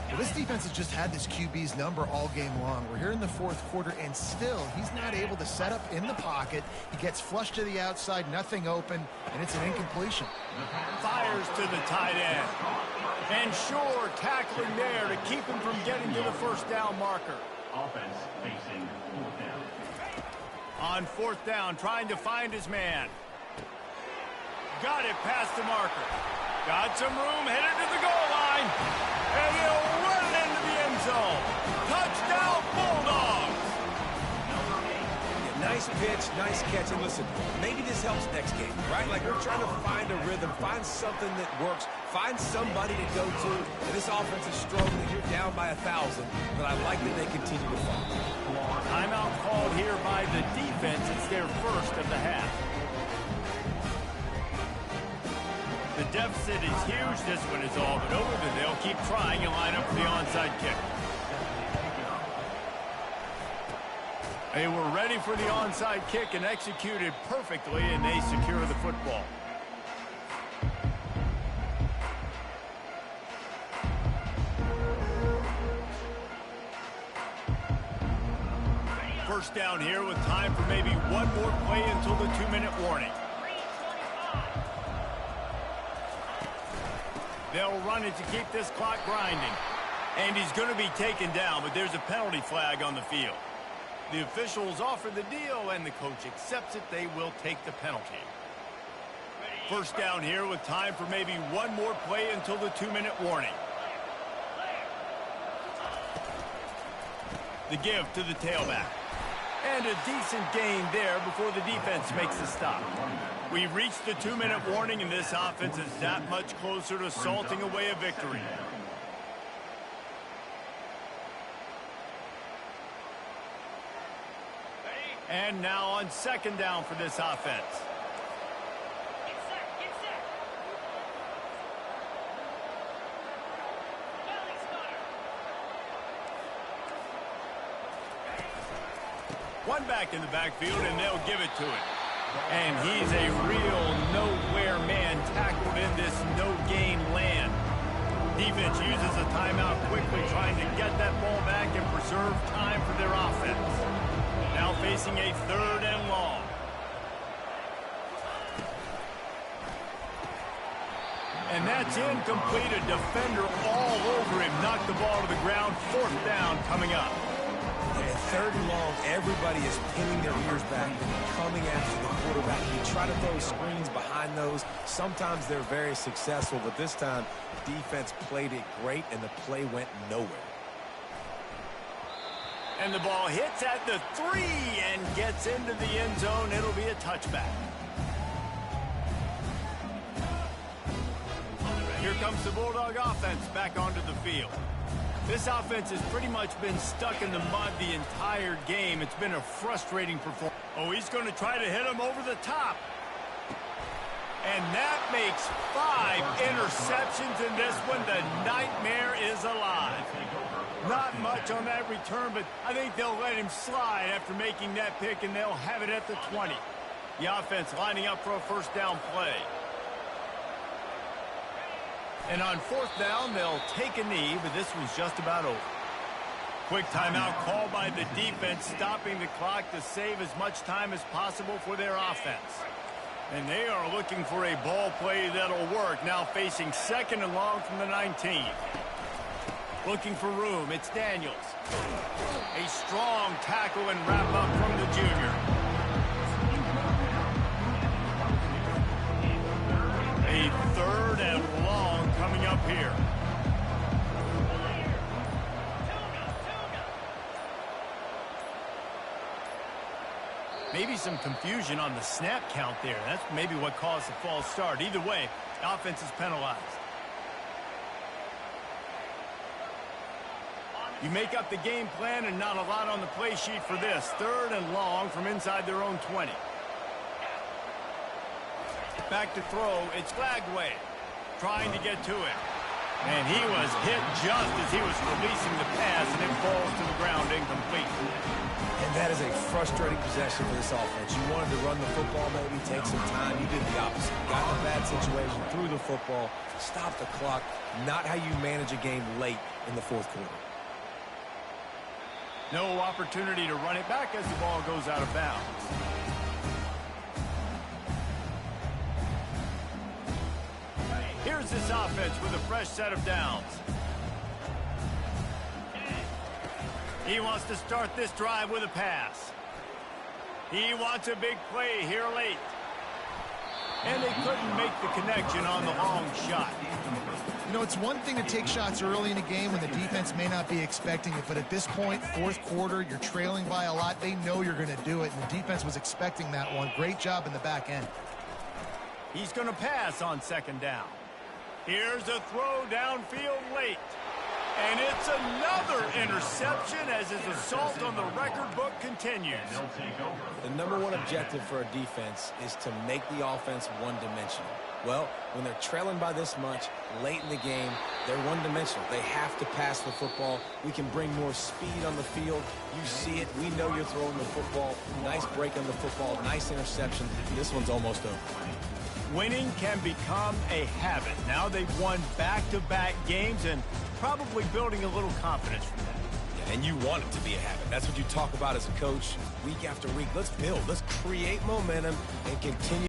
Well, this defense has just had this QB's number all game long. We're here in the 4th quarter, and still, he's not able to set up in the pocket. He gets flushed to the outside, nothing open, and it's an incompletion. Fires to the tight end. And Shore tackling there to keep him from getting to the 1st down marker. Offense facing 4th down. On 4th down, trying to find his man. Got it past the marker. Got some room, headed to the goal line. And he'll run it into the end zone. Touchdown, Bulldogs! Yeah, nice pitch, nice catch. And listen, maybe this helps next game, right? Like we're trying to find a rhythm, find something that works, find somebody to go to. And this offense is strong that you're down by 1,000, but I like that they continue to fight. Timeout called here by the defense. It's their 1st of the half. The deficit is huge. This one is all but over, but they'll keep trying and line up for the onside kick. They were ready for the onside kick and executed perfectly, and they secure the football. First down here with time for maybe one more play until the 2-minute warning. They'll run it to keep this clock grinding. And he's going to be taken down, but there's a penalty flag on the field. The officials offer the deal, and the coach accepts it. They will take the penalty. First down here with time for maybe one more play until the 2-minute warning. The give to the tailback. And a decent gain there before the defense makes the stop. We've reached the 2-minute warning, and this offense is that much closer to salting away a victory. And now on second down for this offense. One back in the backfield, and they'll give it to it. And he's a real nowhere man tackled in this no-gain land. Defense uses a timeout quickly, trying to get that ball back and preserve time for their offense. Now facing a 3rd and long. And that's incomplete. A defender all over him. Knocked the ball to the ground. 4th down coming up. And 3rd and long, everybody is pinning their ears back and coming after the quarterback. You try to throw screens behind those. Sometimes they're very successful, but this time, defense played it great, and the play went nowhere. And the ball hits at the 3 and gets into the end zone. It'll be a touchback. Here comes the Bulldog offense back onto the field. This offense has pretty much been stuck in the mud the entire game. It's been a frustrating performance. Oh, he's going to try to hit him over the top. And that makes 5 interceptions in this one. The nightmare is alive. Not much on that return, but I think they'll let him slide after making that pick, and they'll have it at the 20. The offense lining up for a 1st down play. And on 4th down, they'll take a knee, but this one's just about over. Quick timeout called by the defense, stopping the clock to save as much time as possible for their offense. And they are looking for a ball play that'll work, now facing 2nd and long from the 19. Looking for room, it's Daniels. A strong tackle and wrap up from the junior. A 3rd and long coming up here. Maybe some confusion on the snap count there. That's maybe what caused the false start. Either way, offense is penalized. You make up the game plan and not a lot on the play sheet for this. 3rd and long from inside their own 20. Back to throw. It's Flagway trying to get to it. And he was hit just as he was releasing the pass, and it falls to the ground incomplete. And that is a frustrating possession for this offense. You wanted to run the football, maybe take some time. You did the opposite. Got in a bad situation, threw the football, stopped the clock. Not how you manage a game late in the 4th quarter. No opportunity to run it back as the ball goes out of bounds. Here's this offense with a fresh set of downs. He wants to start this drive with a pass. He wants a big play here late. And they couldn't make the connection on the long shot. You know, it's one thing to take shots early in a game when the defense may not be expecting it, but at this point, 4th quarter, you're trailing by a lot. They know you're going to do it, and the defense was expecting that one. Great job in the back end. He's going to pass on 2nd down. Here's a throw downfield late. And it's another interception as his assault on the record book continues. The #1 objective for a defense is to make the offense one-dimensional. Well, when they're trailing by this much late in the game, they're one-dimensional. They have to pass the football. We can bring more speed on the field. You see it. We know you're throwing the football. Nice break on the football. Nice interception. This one's almost over. Winning can become a habit. Now they've won back-to-back games and probably building a little confidence from that. Yeah, and you want it to be a habit. That's what you talk about as a coach week after week. Let's build. Let's create momentum and continue.